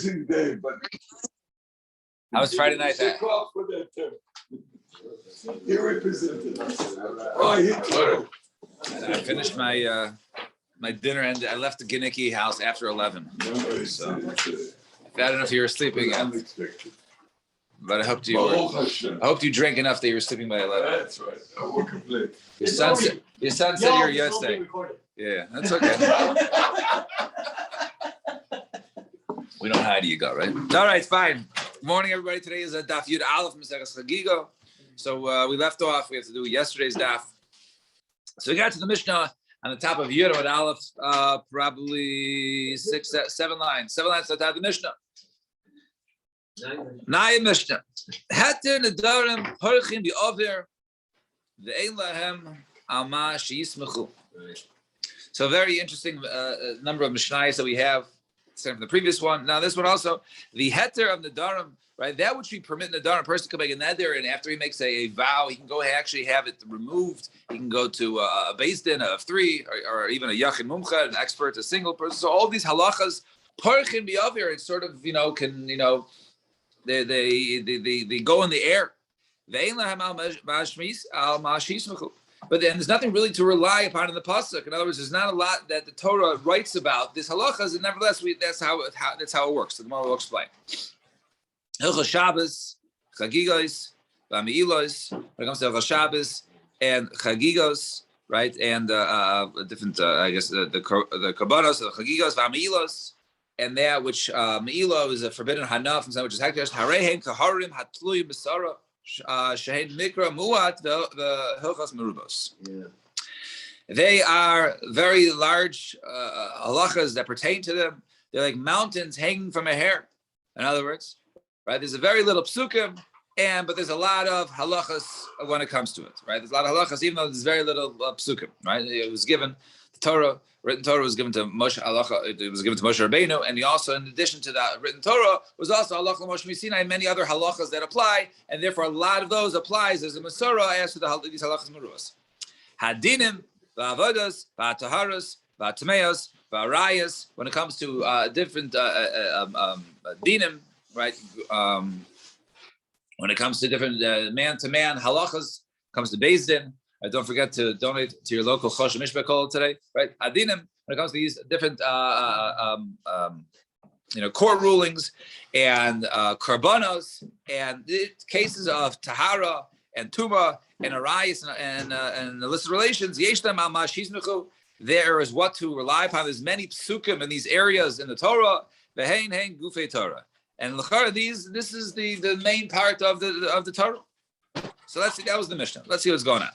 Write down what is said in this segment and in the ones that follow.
amazing day, but how was Friday night? He represented us. Oh, he too. I finished my my dinner and I left the Ginnicki house after 11. So I don't know if you were sleeping yet. But I hoped you drank enough that you were sleeping by 11. That's right. I won't complain. Your son said you're Yotzei. Yeah, that's okay. We don't hide you go, right? All right, fine. Good morning, everybody. Today is a Daf Yud Aleph Maseches Chagigo. So we left off. We have to do yesterday's Daf. So we got to the Mishnah on the top of Yud Amud Aleph, probably 7 lines. 7 lines to the top of the Mishnah. Naya Mishnah. Heter nedarim parchim bi'over ve'ein lahem alma she'yismechu. So very interesting number of Mishnayos that we have. Same from the previous one. Now this one also, the heter of nedarim, right? That which we permit nedarim, a person can make a neder, and after he makes a vow, he can go actually have it removed. He can go to a beis din of 3, or even a yachid mumcha, an expert, a single person. So all these halachas, parchim bi'over, it's sort of can they go in the air. But then there's nothing really to rely upon in the pasuk. In other words, there's not a lot that the Torah writes about this halachas, and nevertheless, that's how it works. The Gemara will explain. Hilchos Shabbos, Chagigos, V'Ami'ilos. When it comes to Hilchos Shabbos and Chagigos, right, and different, the Karbanos, the Chagigos, V'Ami'ilos. And that which me'ilo is a forbidden hana from something which is hekdesh. Harehem kaharim hatlui b'sara shehein mikra muat the hilchos merubos. They are very large halachas that pertain to them. They're like mountains hanging from a hair. In other words, right? There's a very little psukim, but there's a lot of halachas when it comes to it. Right? There's a lot of halachas, even though there's very little psukim. Right? It was given the Torah. Written Torah was given to Moshe. It was given to Moshe Rabbeinu, and he also, in addition to that written Torah, was also halacha Moshe Sinai and many other halachas that apply, and therefore a lot of those applies as a Masorah as to these halachas meruas. Hadinim, va'avodas, va'taharas, va'tameos, va'arayas. When it comes to different dinim, right? When it comes to different man-to-man halachas, comes to beis din. Don't forget to donate to your local Choshen Mishpah Kol today, right? Adinim, when it comes to these different, court rulings and karbanos and cases of tahara and tuma and arayis and illicit relations, yeshlam al mashizmechu. There is what to rely upon. There's many psukim in these areas in the Torah. Vehein hein gufei Torah, and l'chara this is the main part of the Torah. So let's see. That was the Mishnah. Let's see what's going on.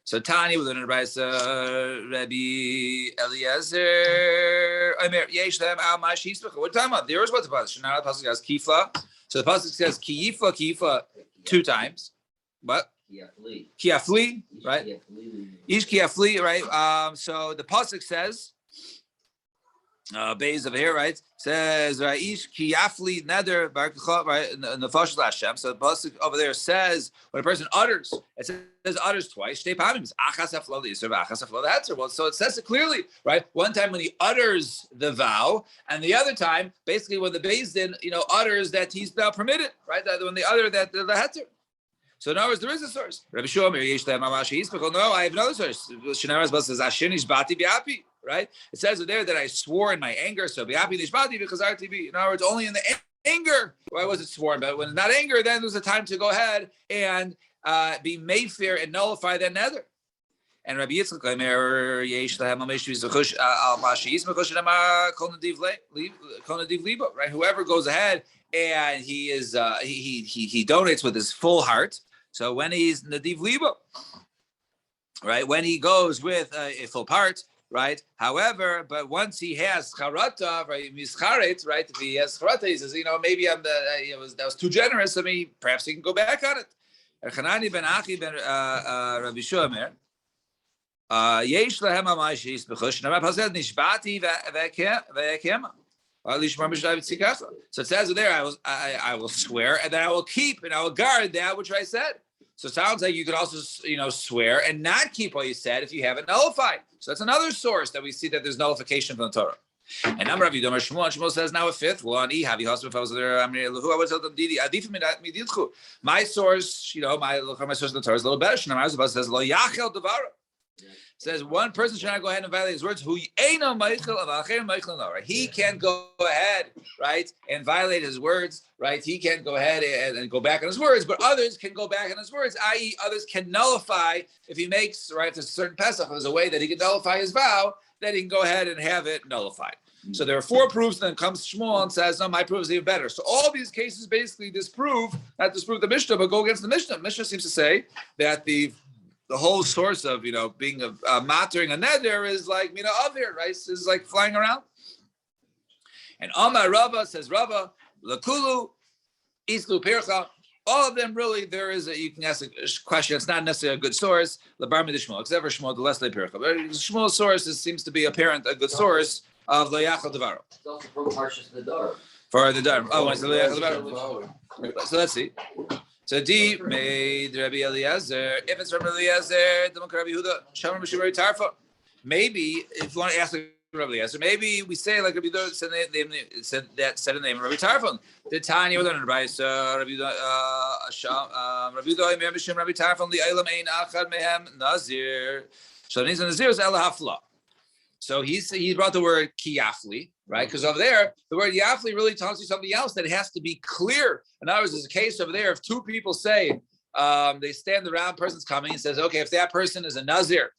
So Tani with an advice, Rabbi Eliezer, Yesh Lam Al Mashis. What are you talking about? There is what the pasuk. Now the pasuk says Kifla. So the pasuk says Kiyifla 2 times. What? Kiafli, right? Ish Kiafli, right? So the pasuk says, Beis over here, right? Says Ish Kiafli Neder Baruch, right? In the Fashel Hashem. So the pasuk over there says when a person utters, it says utters twice. Well, so it says it clearly, right? One time when he utters the vow, and the other time, basically when the beis din, utters that he's now permitted, right? When they utter that the heter. So in other words, there is a source. Rabbi Shomer, no, I have another source. Right? It says there that I swore in my anger, so bi'api nishbati because RTB. In other words, only in the anger. Why was it sworn? But when it's not anger, then there's a time to go ahead and be made fair and nullify that nether. And Rabbi Yitzchak right? Whoever goes ahead and he is he donates with his full heart. So when he's nadiv libo, right? When he goes with a full part, right? However, but once he has charata, right? Mischaret, right? If he has charata, he says, maybe that was too generous. I mean, perhaps he can go back on it. Chanani ben Achi ben Rabbi Shomer. Yesh lahem amashis b'chush. Now, Pasad nishbati ve'ekema. So it says there, I will swear, and then I will keep and I will guard that which I said. So it sounds like you could also, swear and not keep what you said if you haven't nullified. So that's another source that we see that there's nullification from the Torah. And number of Yidom Shmuel says now a fifth one. My source, my source of the Torah is a little better. Says Lo Yachel Devara. Says one person should not go ahead and violate his words. He can't go ahead, right, and violate his words, right? He can't go ahead and go back on his words, but others can go back on his words, i.e., others can nullify if he makes, right, if there's a certain Pesach, there's a way that he can nullify his vow, that he can go ahead and have it nullified. So there are four proofs, and then comes Shmuel and says, no, my proof is even better. So all these cases basically disprove the Mishnah, but go against the Mishnah. Mishnah seems to say that the whole source of, being mattering a neder is like, avir, right? Is like flying around. And Amar Rava says, Rava, Lakulu, Islu Pircha, all of them really, you can ask a question, it's not necessarily a good source, Labar Midishmuel, except for Shmuel, the less Pircha. But Shmuel's source seems to be apparent, a good source of Layachal Devaro. It's also for Parshas Nedar. For the Dar. Oh, it's the Layachal Devaro. So let's see. So D made Rabbi Eliezer. If it's Rabbi Eliezer, the Rabbi Yehuda, Shamar Mishimari Tarfa. Maybe if you want to ask Rabbi Eliezer, maybe we say like Rabbi Yehuda said the name of Rabbi Tarfon. The Tanya was on Rabbi Yehuda Rabbi Mishim Rabbi Tarfon the Eilam Ein Achad Mehem Nazir. So the Nazir is Ela Hafla. So he brought the word kiyafli, right? Because over there, the word yafli really tells you something else that it has to be clear. In other words, there's a case over there, if two people say, they stand around, person's coming and says, okay, if that person is a Nazir,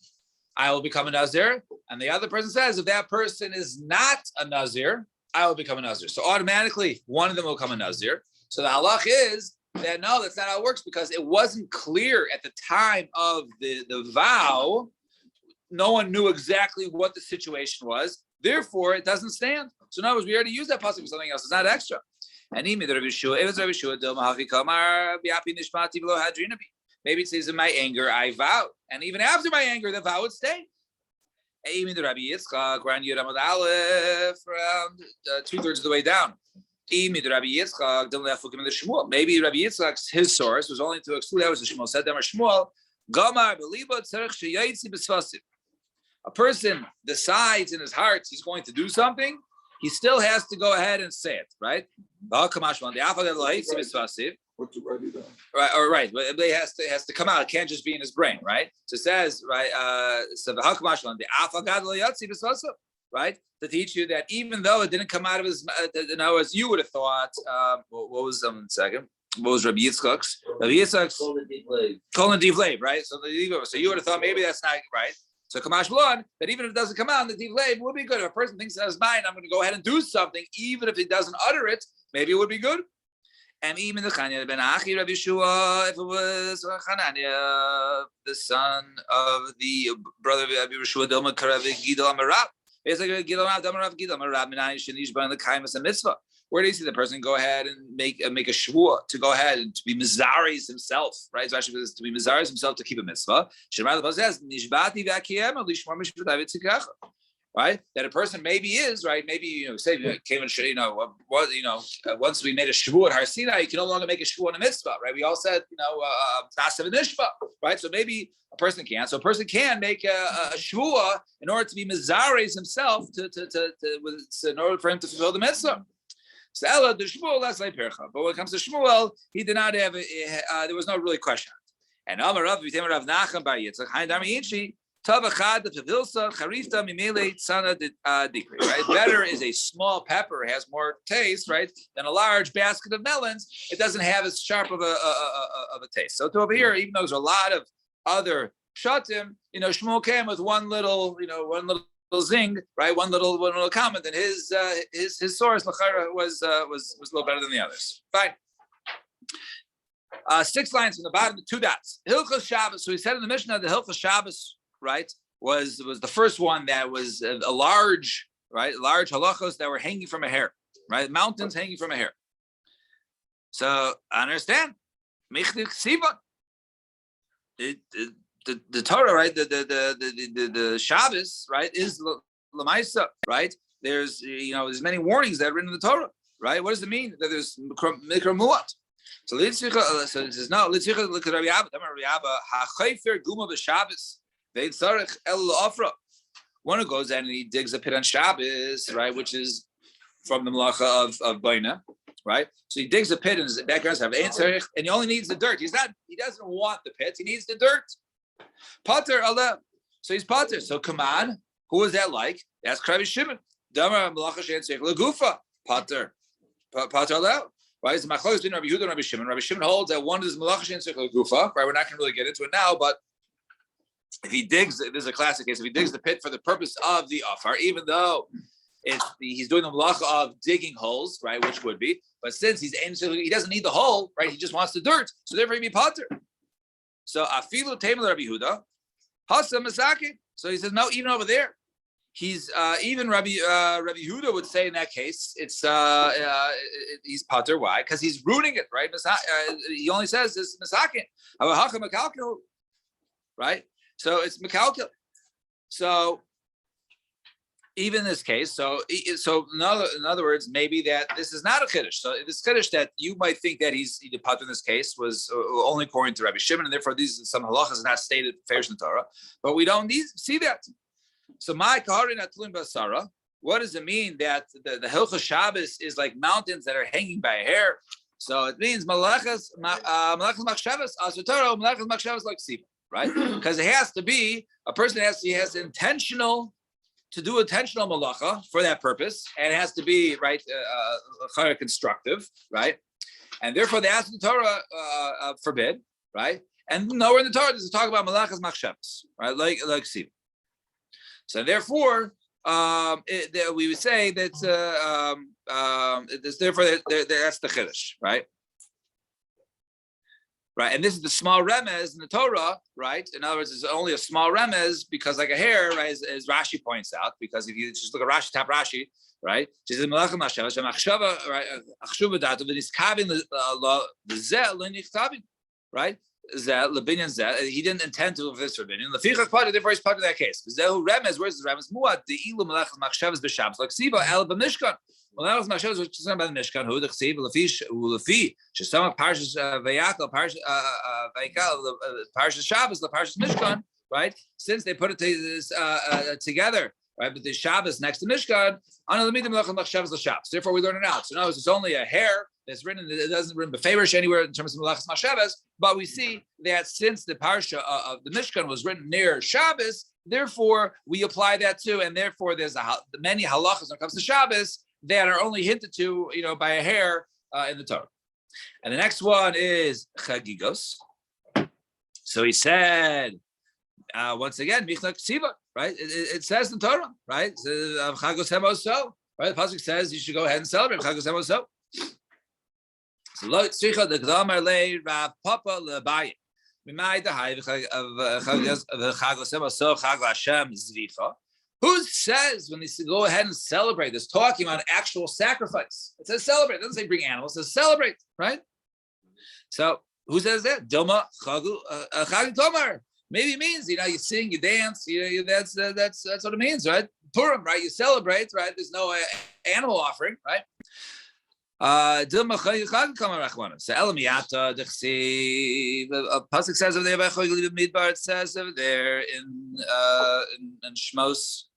I will become a Nazir. And the other person says, if that person is not a Nazir, I will become a Nazir. So automatically, one of them will become a Nazir. So the halach is that, no, that's not how it works, because it wasn't clear at the time of the vow. No one knew exactly what the situation was. Therefore, it doesn't stand. So in other words, we already used that pasuk for something else. It's not extra. And if it's Rabbi Shua, maybe it says, in my anger, I vowed. And even after my anger, the vow would stay. Around 2/3 of the way down. Maybe Rabbi Yitzchak's, his source was only to exclude, that was the Shmuel said, Shmuel, a person decides in his heart he's going to do something, he still has to go ahead and say it, right? What to write it down? Right. But it has to come out. It can't just be in his brain, right? So it says, right, right, to teach you that even though it didn't come out of his, as you would have thought, what was second? What was Rabbi Yitzchak's? Rabbi Yitzchak's colon deflate, right? So you would have thought maybe that's not right. So Kamash Blon, that even if it doesn't come out, the deflate would be good. If a person thinks in his mind, I'm going to go ahead and do something, even if he doesn't utter it, maybe it would be good. And even the Chananya ben Achi Rabbi Yeshua, if it was Chananya, the son of the brother of Rabbi Yeshua, Dilma Karav Gidal Amarab. It's like Gidal Amarab Gidal Amarab Minai Shanish Ban the Kaimas and Mitzvah. Where do you see the person go ahead and make a shvua to go ahead and to be mizaris himself, right? So actually, to be mizaris himself to keep a mitzvah. Right? That a person maybe is right. Maybe say came and once we made a shvua at Har Sinai, you can no longer make a shvua on a mitzvah, right? We all said nasav nishva, right? So maybe a person can. So a person can make a shvua in order to be mizaris himself in order for him to fulfill the mitzvah. So Ella the Shmuel less like Percha, but when it comes to Shmuel, he did not have there was no really question. And Amar Rav Vitem Rav Nachman Bar Yitzchak Hain Dami Inchi Tavachad the Pavilsa Charifta Mimele Tzana Dikri. Right, better is a small pepper, has more taste, right, than a large basket of melons. It doesn't have as sharp of a taste. So to over here, even though there's a lot of other shatim, Shmuel came with one little zing, right? One little comment, and his source Lachara was a little better than the others. Fine. 6 lines from the bottom to 2 dots. Hilchos Shabbos. So he said in the Mishnah, the Hilchos Shabbos, right, was the first one that was a large halachos that were hanging from a hair, right? Mountains hanging from a hair. So I understand. Michlik Sivan. The Torah, right? The Shabbos, right, is Lamaisa, right? There's there's many warnings that are written in the Torah, right? What does it mean that there's Mikra Muat? So it says no. Look at Rabbi Abba. Rabbi Abba, HaChayfer Guma b'Shabbos. Ve'Tzarech El Afra. one who goes in and he digs a pit on Shabbos, right, which is from the malacha of Baina, right? So he digs a pit in his backyard, and he only needs the dirt. He doesn't want the pit, he needs the dirt. Pater Allah. So he's Pater. So come on, who is that like? That's Rabbi Shimon. Damar malacha she'en tzarich legufa. Pater. Pater Allah. Right? It's machlokes between Rabbi Yehuda and Rabbi Shimon. Rabbi Shimon holds that one is malacha she'en tzarich legufa. Right? We're not going to really get into it now, but if he digs, this is a classic case. If he digs the pit for the purpose of the afar, even though he's doing the malacha of digging holes, right? Which would be, but since he doesn't need the hole, right? He just wants the dirt, so therefore he be pater. So afilu teimel Rabbi Yehuda, hasa masaki. So he says no, even over there, he's even Rabbi Yehuda would say in that case, it's he's pater. Why? Because he's rooting it, right? He only says this masaki. Right? So it's mekalkel. So even in this case, so in other words, maybe that this is not a chiddush. So this chiddush that you might think that he's the pater in this case was only according to Rabbi Shimon, and therefore these some halachas are not stated fair in the Torah, but we don't see that. So my kaharin atluim basara. What does it mean that the Hilchos Shabbos is like mountains that are hanging by a hair? So it means malachas machshavas asutara malachas machshavas like siva, right? Because it has to be a person has intentional to do intentional malacha for that purpose, and it has to be right constructive, right? And therefore the Asher Torah forbid, right? And nowhere in the Torah does it talk about malachas machshavas, right? Like siva. So therefore, we would say that therefore that's the chiddush, right? Right, and this is the small remez in the Torah, right? In other words, it's only a small remez because, like a hair, right, as Rashi points out. Because if you just look at Rashi, tap Rashi, right? She says malachas machshavas, machshava, right? Achshuva datu v'niskavin l'zeh l'nichtabin, right? Zeh l'binyan zeh. He didn't intend to this for binyan. Lefichach part, therefore he's part of that case. Zehu remez. Where's the remez? Muad deilu malachas machshavas b'shabbos like siba el b'mishkan. Well, that was Mashal, which is about the Mishkan. Who the Chsiv, Lefi, Shesama Parshas Vayakal, Parshas Shabbos, the Parshas Mishkan, right? Since they put it together, right? But the Shabbos next to Mishkan, therefore we learn it out. So now it's only a hair that's written. It doesn't written befavorish anywhere in terms of Malachas Machshavas, but we see that since the parsha of the Mishkan was written near Shabbos, therefore we apply that too, and therefore there's many halachas when it comes to Shabbos that are only hinted to, by a hair in the Torah. And the next one is Chagigos. So he said, once again, Michlak Siva, right? It says in the Torah, right? Chagos Hemoso, right? The pasuk says you should go ahead and celebrate Chagos Hemoso. So lo tzricha the Gdamar le Rav Papa leBaye. Mimai dahai v'Chagos Hemoso Chag Hashem Zricha. Who says when they say go ahead and celebrate? It's talking about actual sacrifice. It says celebrate. It doesn't say bring animals. It says celebrate, right? So who says that? Dilma Chag Tomar. Maybe it means you sing, you dance. That's what it means, right? Purim, right? You celebrate, right? There's no animal offering, right? Dilma Chag Tomar Rachmana. So Elamiyata Dechsi. Pasuk says over there by Choygliv Midbar. It says over there in Shmos.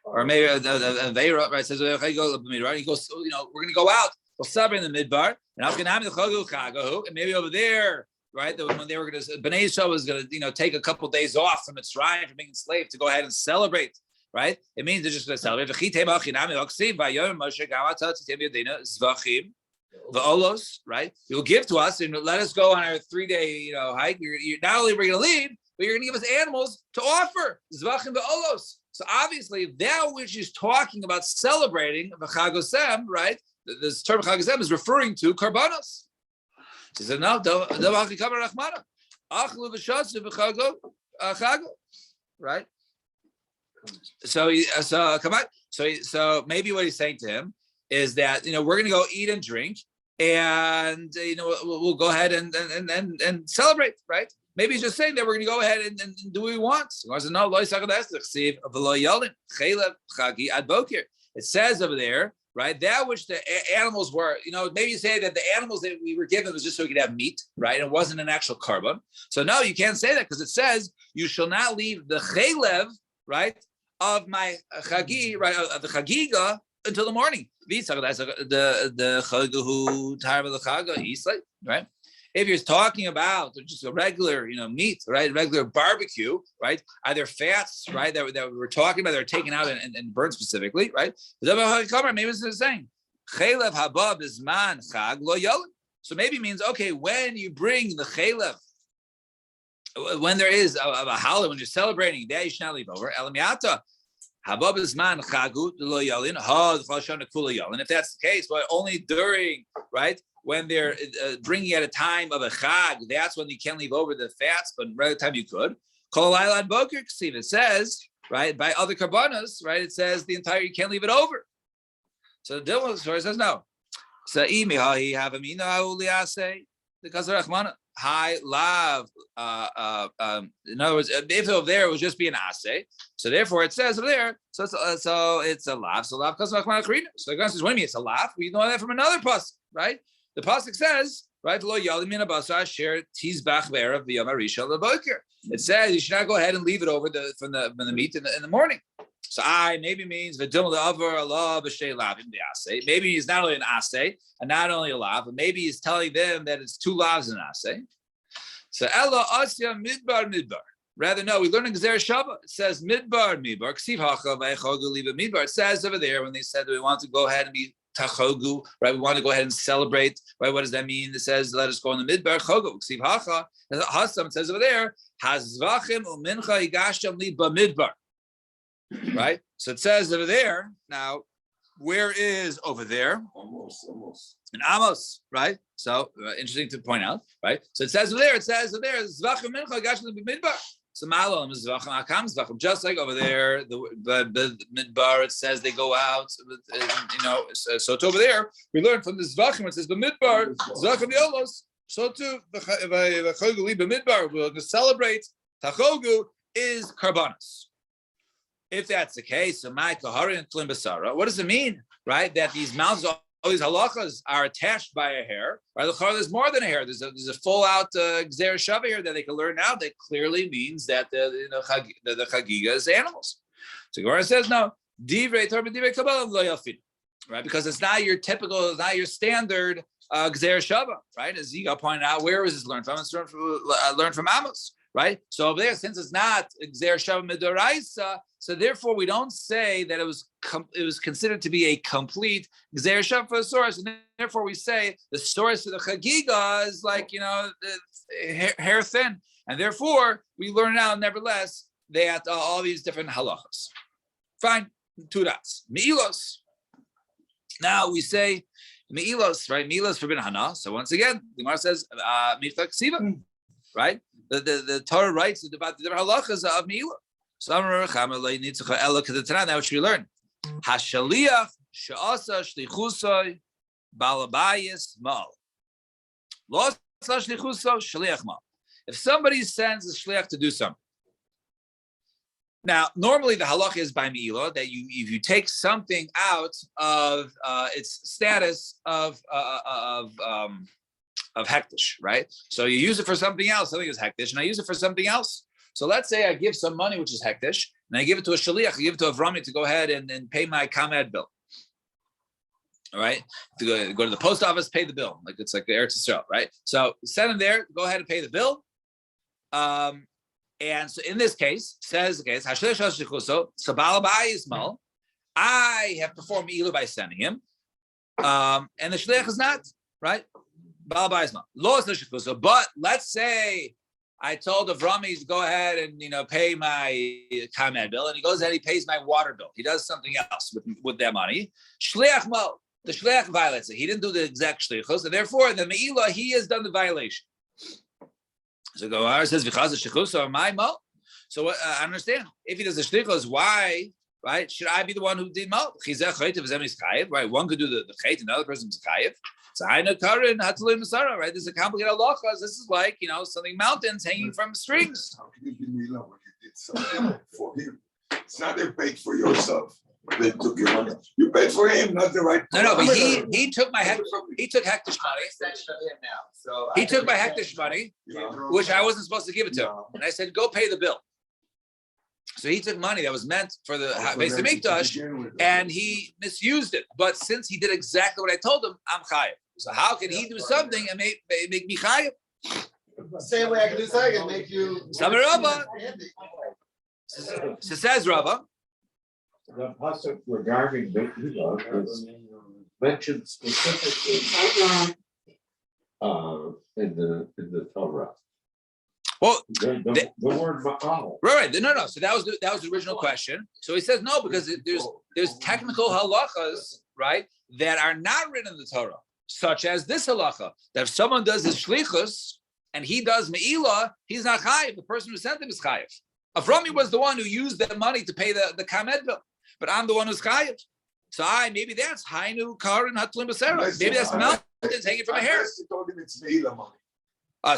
Or maybe Veira, right? Says right? He goes, we're going to go out. We'll celebrate in the midbar, and maybe over there, right? When they were going to, Bnei Yisrael was going to, take a couple of days off from Mitzrayim from being enslaved to go ahead and celebrate, right? It means they're just going to celebrate. The olos, right? You'll give to us and let us go on our 3-day, hike. You're not only we're going to lead, but you're going to give us animals to offer. Zvachim the olos. So obviously, that which is talking about celebrating the Chagosem, right? This term Chagosem is referring to Karbanos. She said, no, right? So come on. So maybe what he's saying to him is that we're going to go eat and drink, and we'll go ahead and celebrate, right? Maybe he's just saying that we're going to go ahead and do what we want. It says over there, right? That which the animals were, maybe you say that the animals that we were given was just so we could have meat, right? It wasn't an actual carbon. So no, you can't say that because it says you shall not leave the chaylev, right? of my chagi, right, of the chagiga until the morning. The chaguhu time of the chaga, right? If you're talking about just a regular, meat, right, regular barbecue, right, either fats, right, that we're talking about, they're taken out and burned specifically, right? Maybe it's the same. Chelev haba bizman chag lo yolin. So maybe it means, okay, when you bring the chelev, when there is a holiday, when you're celebrating, that you should not leave over. Elamiata haba bizman chagu lo yolin ha chashana kula yolin. If that's the case, but only during, right, when they're bringing at a time of a chag, that's when you can't leave over the fats, but right at the time you could. Kol laila and boker ksiv. It says, right, by other karbanos, right, it says the entire, you can't leave it over. So the Dilma story says no. So imiha have a mina uliase because of Rahmana. High lav. In other words, if over there it would just be an ase, so therefore it says over there. So it's a lav. So lav because of Rahmana Karina. So the guy says, "What do you mean it's a lav?" We know that from another pasuk, right? The pasuk says, right, lo yalim min abasar share tizbach be'erav v'yom harisha levoker. It says you should not go ahead and leave it over from the meat in the morning. So maybe means v'dum le'avar Allah b'shtei lavim de'aseh. Maybe he's not only an aseh and not only a lav, but maybe he's telling them that it's 2 lavs in aseh. So ella asya midbar. Rather, no, we learn in Gezer Shabbat. It says midbar. Ksiv hacha v'echogu liba midbar. It says over there when they said that we want to go ahead and be tachogu, right? We want to go ahead and celebrate, right? What does that mean? It says, let us go in the midbar, chogu, ksiv hacha. Hasam says over there, hazvachim umincha higasham li b'midbar, right? So it says over there, now, where is over there? Almost. In Amos, right? So, interesting to point out, right? So it says over there, zvachim mincha higasham li b'midbar. So malam is zvachim, just like over there, the midbar, it says they go out, so it's over there. We learn from this zvachim, it says the midbar, zvachim yolos. So too, the chogu b'midbar, we're going to celebrate. Tachogu is karbanos. If that's the case, so my kahari and tlim basara. What does it mean, right? That these mountains, all these halachas are attached by a hair, right? There's more than a hair. There's a full out Gezer Shabbat here that they can learn now. That clearly means that the chagiga is animals. So Gemara says no, divrei Torah divrei kabbalah lo yafid, right? Because it's not your typical, it's not your standard Gezer Shabbat, right? As Yigal pointed out, where was this learned from? It's learned from Amos, right? So over there, since it's not Gezer Shabbat midoraisa, so therefore we don't say that it was considered to be a complete Gezer Shabbat for the source, and therefore we say the source of the chagiga is like hair thin, and therefore we learn now nevertheless that all these different halachas. Fine, 2 dots. Me'ilos. Now we say Me'ilos, right? Me'ilos forbidden hana. So once again, the Gemara says Mitzvah Ksiva, right? The Torah writes about the different halachas of Me'ilah. So now what should we learn? Hashaliach she'asa shlichusay balabayis mal. Lo shlichusay shliach mal. If somebody sends a shliach to do something, now normally the halacha is by Me'ilah that if you take something out of its status of hektish, right? So you use it for something else. Something is hektish, and I use it for something else. So let's say I give some money, which is hektish, and I give it to a shaliach, I give it to Avrami to go ahead and pay my kamed bill. All right, to go to the post office, pay the bill, like it's like the Eretz Yisrael, right? So send him there, go ahead and pay the bill. And so in this case, says the case, so Balabai Ismail, I have performed Ilu by sending him, and the shaliach is not, right? Balabai Ismail. But let's say I told Avrami to go ahead and pay my kamed bill, and he goes ahead and he pays my water bill. He does something else with that money. Shliach mo, the shliach violates it. He didn't do the exact shlichus, and therefore the me'ilah he has done the violation. So Gemara says v'chaz shlichus or my mo. So I understand if he does the shlichus, why? Right? Should I be the one who did mo? Right? One could do the chayt, another person's chayiv. Right? This is a complicated halacha. This is like something mountains hanging from strings. How can you be Mila when you did something for him? It's not you paid for yourself. They took your money. You paid for him, not the right. No, but he took my he took hektish money. He took my hektish money, which I wasn't supposed to give it to him, and I said, "Go pay the bill." So he took money that was meant for the Beis Hamikdash and he misused it. But since he did exactly what I told him, I'm chayiv. So how can he do something and make me chayiv? Same way I can do something and make you. Samar Rabba. So says Rabba. The pasuk regarding Beitula is mentioned specifically in the Torah. Well, The word ma'al. right. No. So that was the original question. So he says no because there's technical halachas, right, that are not written in the Torah, such as this halacha that if someone does his shlichus and he does me'ilah, he's not chayiv. The person who sent him is chayiv. Avrami was the one who used that money to pay the kamed bill, but I'm the one who's chayiv. So maybe that's hainu karin hatlim b'sera. Maybe that's mountains hanging from a hair. He told him it's meila money.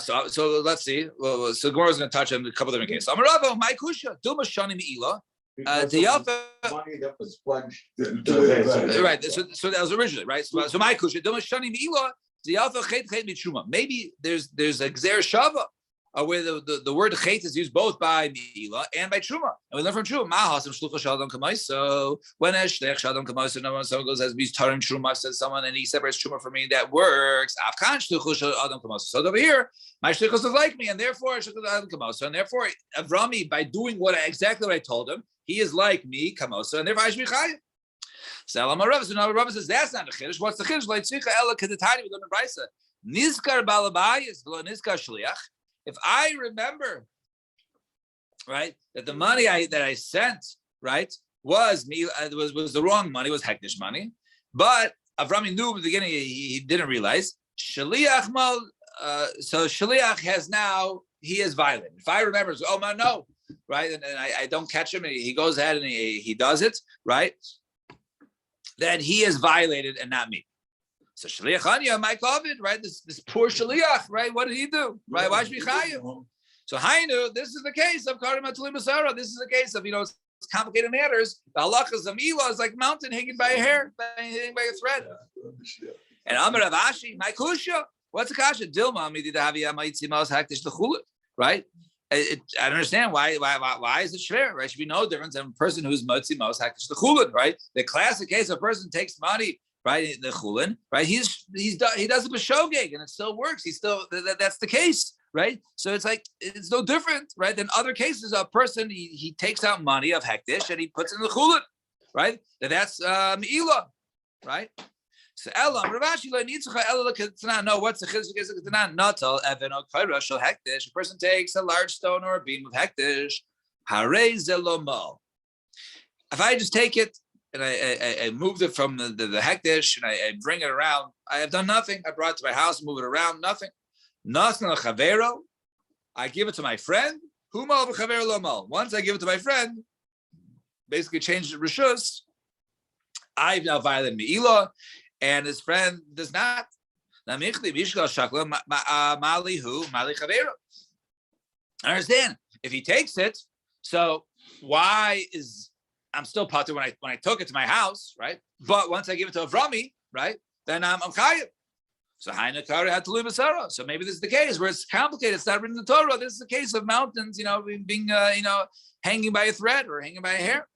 So let's see. Well, so Gemara is going to touch on a couple different cases. Amarava, my kusha, dilma shani me'ilah. Because The of Yafa, money that was pledged. right? So that was originally right. So my kusha, dilma shani me'ilah. The Yafa chet mitruma. Maybe there's a gzer shava where the word chet is used both by me'ilah and by truma. And we learn from truma. Mahasam shlucha shadam kamais. So when a shlech shadam kamais, no one someone goes as means tarim truma, says someone, and he separates truma from me. That works. Afkan shlucha shadam kamais. So over here, my shlichus is like me, and therefore shlucha shadam kamais. And therefore, Avrami, by doing exactly what I told him, he is like me, kamosa, and therefore I should be chayiv. So now Rav says that's not the chiddush. What's the chiddush? Like tzricha ela kedetani we learn in Brisa. Nizkar balabayis v'lo nizkar shliach. If I remember, right, that the money that I sent, right, was the wrong money, was hektish money, but Avrami knew in the beginning he didn't realize shliach mal. So shliach he has violated. If I remember, oh man, no. Right, and I don't catch him, and he goes ahead and he does it, right? Then he is violated and not me. So Shaliach Hanya, my COVID, right? This poor Shaliach, right? What did he do? Right? Why should we chayiv? So Hainu, this is the case of Karim Atuli Masara. This is the case of it's complicated matters. The halachas of Milah is like mountain hanging by a hair, hanging by a thread. And Amar Avashi, my kusha. What's the kasha? Dilma mididahavia ma'itzimas haktish lechulut, right? I don't understand why is it shver, right? Should be no difference than a person who's motzi mos hakish the chulin, right? The classic case of a person takes money, right? The chulin, right? He does a b'shogeg and it still works. That's the case, right? So it's no different, right? Than other cases. A person he takes out money of hektish and he puts it in the chulin, right? That's me'ilah, right? So Elam Ravashi lo nitzucha ela leketanan. No, what's the chiddush against the ketanan? Natal even o kaira shel hektish. A person takes a large stone or a beam of hektish. Harei zelomal. If I just take it and I moved it from the hektish and I bring it around, I have done nothing. I brought it to my house, move it around, nothing. Nasna chavero. I give it to my friend. Humal v'chavero lomal. Once I give it to my friend, basically changed the rishus. I've now violated me'ilah. And his friend does not. I understand. If he takes it, so why is I'm still patur when I took it to my house, right? But once I give it to Avrami, right, then I'm chayiv. So Hainakari had to leave Sarah. So maybe this is the case where it's complicated. It's not written in the Torah. This is the case of mountains, being hanging by a thread or hanging by a hair.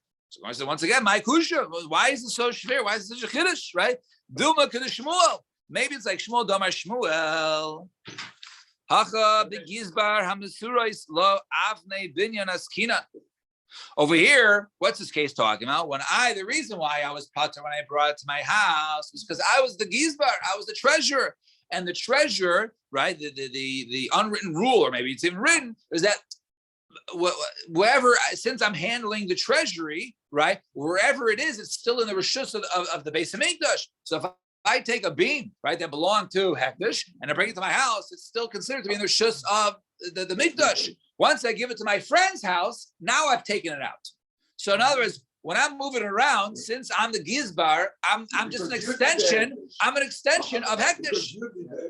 So once again, my kusha. Why is it so shver? Why is it such a chiddush, right? Duma kedush Shmuel. Maybe it's like Shmuel Damar Shmuel. Hacha begizbar hamisurais lo avnei binyan askina. Over here, what's this case talking about? The reason why I was patur when I brought it to my house was because I was the gizbar, I was the treasurer, and the treasurer, right? The unwritten rule, or maybe it's even written, is that wherever, since I'm handling the treasury, right, wherever it is, it's still in the rishus of the Beis Hamikdash. So if I take a beam, right, that belonged to Hekdesh and I bring it to my house, it's still considered to be in the rishus of the Mikdash. Once I give it to my friend's house, now I've taken it out. So in other words, when I'm moving around, since I'm the gizbar, I'm just an extension. I'm an extension of Hekdesh,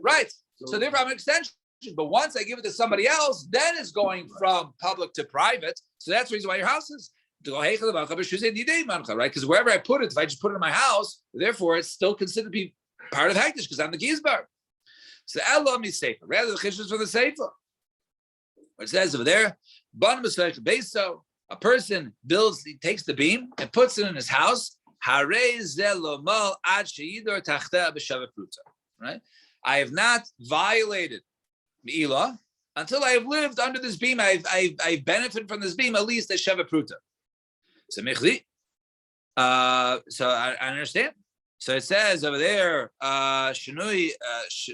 right? So therefore, I'm an extension. But once I give it to somebody else, then it's going from public to private. So that's the reason why your house is right? Because wherever I put it, if I just put it in my house, therefore it's still considered to be part of Hekdesh because I'm the gizbar. So Allah me sefer. Rather the chiddush for the sefer. What it says over there, Ban Masech Beso. a person he takes the beam and puts it in his house. Right? I have not violated Me'ilah until I have lived under this beam. I've benefited from this beam at least as Sheva Pruta. So I understand. So it says over there, Shanui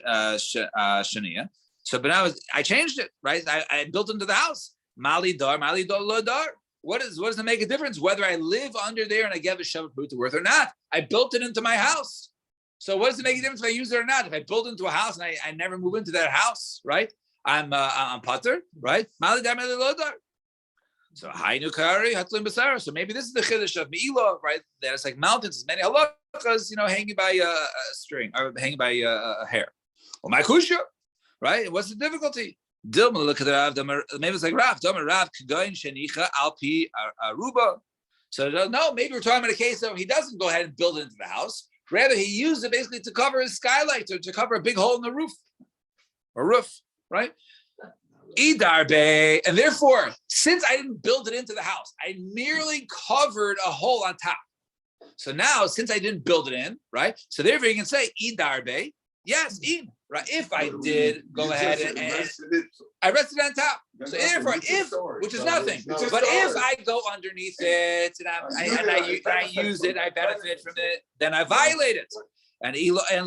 Shania. So, but now I changed it, right? I built into the house. Mali dar, lo dar. What does it make a difference whether I live under there and I give a Sheva Pruta worth or not? I built it into my house. So what does it make a difference if I use it or not? If I build into a house and I never move into that house, right? I'm pater, right? Mali dar, lo dar. So Hainu Kari, Hatlim Basara. So maybe this is the Chiddush of Me'ilah, right? That it's like mountains, many halachas, hanging by a string or hanging by a hair. Well, my kusha, right? What's the difficulty? Dilma look at the Rav. Maybe it's like Rav. Dilma Rav Kagain Shenicha Alpi Aruba. So no, maybe we're talking about a case of he doesn't go ahead and build it into the house. Rather, he used it basically to cover his skylight or to cover a big hole in the roof, right? Idarbe, and therefore, since I didn't build it into the house, I merely covered a hole on top. So now, since I didn't build it in, right? So therefore, you can say Idarbe, yes, right? If I did go ahead and I rested on top. So therefore, which is nothing, but if I go underneath it and I use it, I benefit from it, then I violate it. And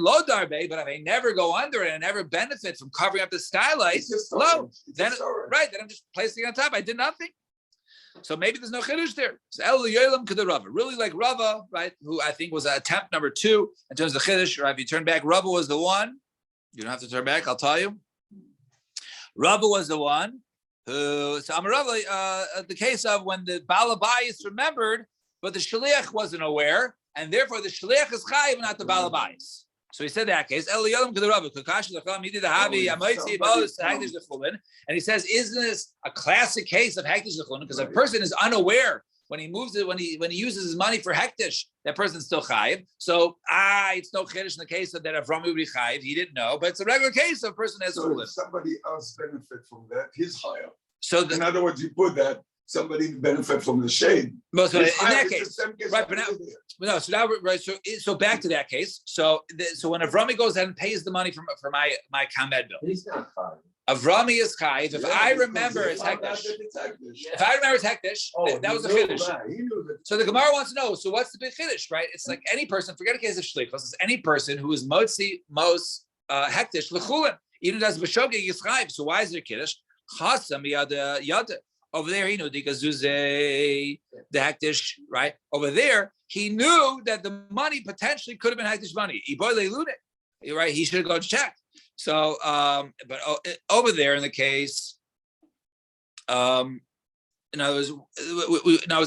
lo darbe, but if I never go under it and never benefit from covering up the skylight, then I'm just placing it on top. I did nothing. So maybe there's no chiddush there. So El Yolam K'da Rava, really like Rava, right? Who I think was attempt number 2 in terms of chiddush. Right? If you turn back, Rava was the one. You don't have to turn back. I'll tell you. Rava was the one who. So Amarava, the case of when the Balabayis remembered, but the Shaliach wasn't aware. And therefore, the shliach is chayiv, not the balabais. So he said that case. And he says, isn't this a classic case of hektish lechulin? Because a person is unaware when he moves it, when he uses his money for hektish, that person's still chayiv. So it's no chiddush in the case of that Avram would be chayiv. He didn't know, but it's a regular case of a person has chulin. If somebody else benefit from that, he's chayiv. So in other words, you put that. Somebody benefit from the shade. Most in that case, right? But now, so now, right? So back to that case. So when Avrami goes ahead and pays the money for my ComEd bill, He's not fine. Avrami is chayiv. If I remember it's hektish. If I remember it's hektish, that was the chiddush. So the Gemara wants to know. So what's the big chiddush, right? It's like any person. Forget a case of shlichus. It's any person who is motzi mos hektish lechulin. Even does b'shogeg is chayiv. So why is there kiddush? Chasam yada. Over there, he knew the hektish, right? Over there, he knew that the money potentially could have been hektish money. Right? He should have gone to check. So, but over there in the case, in other words,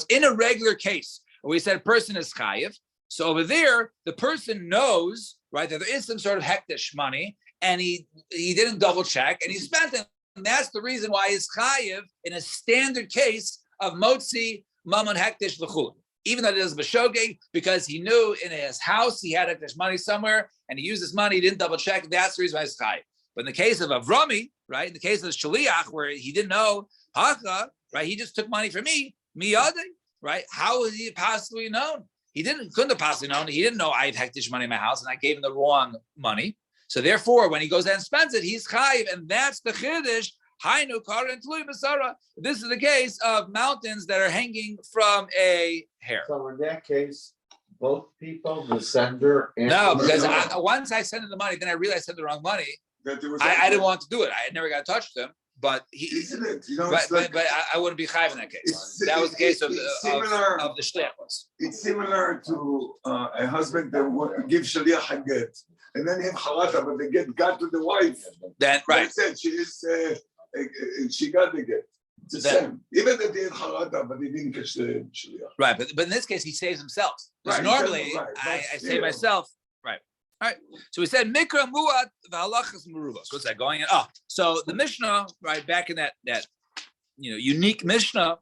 in a regular case where we said a person is chayiv. So over there, the person knows, right, that there is some sort of hektish money, and he didn't double check, and he spent it. And that's the reason why he's chayiv in a standard case of motzi mamon hektish l'chul. Even though it is b'shogeg, because he knew in his house he had hektish money somewhere, and he used his money, he didn't double check. That's the reason why he's chayiv. But in the case of Avrami, right, in the case of the shaliach, where he didn't know haka, right, he just took money from me miyadei, right? How was he possibly known? Couldn't have possibly known. He didn't know I have hektish money in my house, and I gave him the wrong money. So therefore, when he goes out and spends it, he's chayiv, and that's the chiddush. Hainu karin tluy b'sara. This is the case of mountains that are hanging from a hair. So in that case, both people, the sender and No, because once I sent him the money, then I realized I sent the wrong money. I didn't want to do it. I never got in touch with him. But Isn't it? You know, but I wouldn't be chayiv in that case. That was the case of the shliach. It's similar to a husband that gives shaliach a get, and then him halata, but the get got to the wife. Then right. That's it. She got the get. It's the same. Even if they had halata, but they didn't catch the shaliach. Right, but in this case, he saves himself. Because normally, I save myself. Right. All right. So we said mikra muat v'halachas merubos. What's that going in? Oh, so the Mishnah, right, back in that unique Mishnah.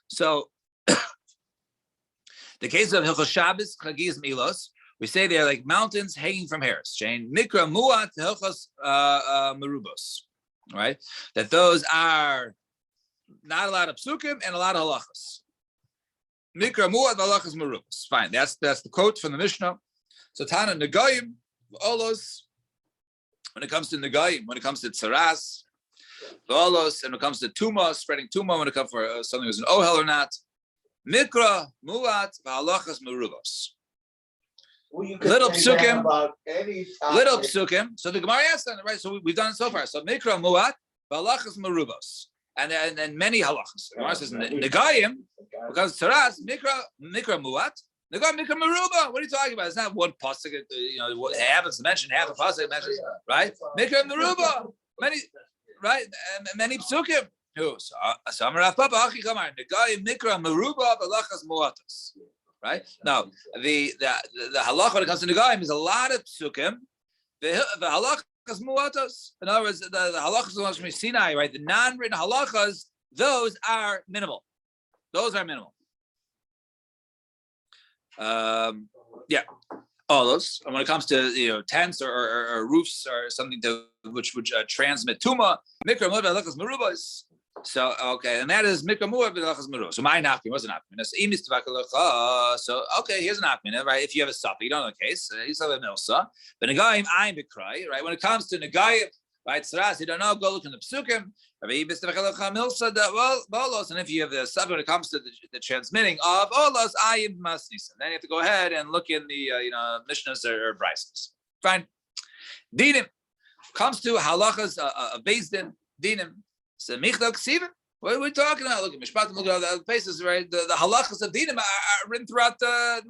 So the case of Hilchos Shabbos, Chagiz Milos, we say they're like mountains hanging from hairs. Shane mikra muat Hilchos merubos. Right, that those are not a lot of psukim and a lot of halachas. Mikra muad halachas merubas. Fine, that's the quote from the Mishnah. So Tana Nagayim, Olos, when it comes to Nagayim, when it comes to Tsaras, Olos, and when it comes to Tuma, spreading Tuma, when it comes for something that's an Ohel or not, Mikra muad halachas merubas. Well, you could Little say that psukim. about any topic. Little psukim. So the Gemara asked that, right? So we've done it so far. So Mikra muad halachas merubas. And many halachas. The Gemara says Nagayim, because Tsaras, Mikra muat, Nagayim Mikra meruba. What are you talking about? It's not one pasuk. What happens to mention half a pasuk mentions, right? Mikra meruba. Many, right? Many psukim. Who? So Amarav Papa Hachi Kamar Nagayim Mikra meruba halachas muatas. Right? Now the halacha when it comes to Nagayim is a lot of psukim. The halacha. Muatas. In other words, the halachas from Sinai, right? The non-written halachas, those are minimal. Those are minimal. Yeah, all those. And when it comes to tents or roofs or something which transmit tuma, mikra muad halachas merubas. So okay, and that is mikra muad halachas merubas. So my nachmin wasn't nachmin. So okay, here's an nachmin, right? If you have a suffix, you don't know the case. He's a milsa. But Nagayim I'm bikrai, right? When it comes to Nagayim, right? Tsaras, you don't know. Go look in the psukim. And if you have the suffix when it comes to the transmitting of olos, ayim masnis, then you have to go ahead and look in the Mishnahs or Brises. Fine. Dinim comes to halachas of Beis Din. Dinim. So Michal Ksiva. What are we talking about? Look at Mishpatim. Look at all the other places, right? The halachas of dinim are written throughout the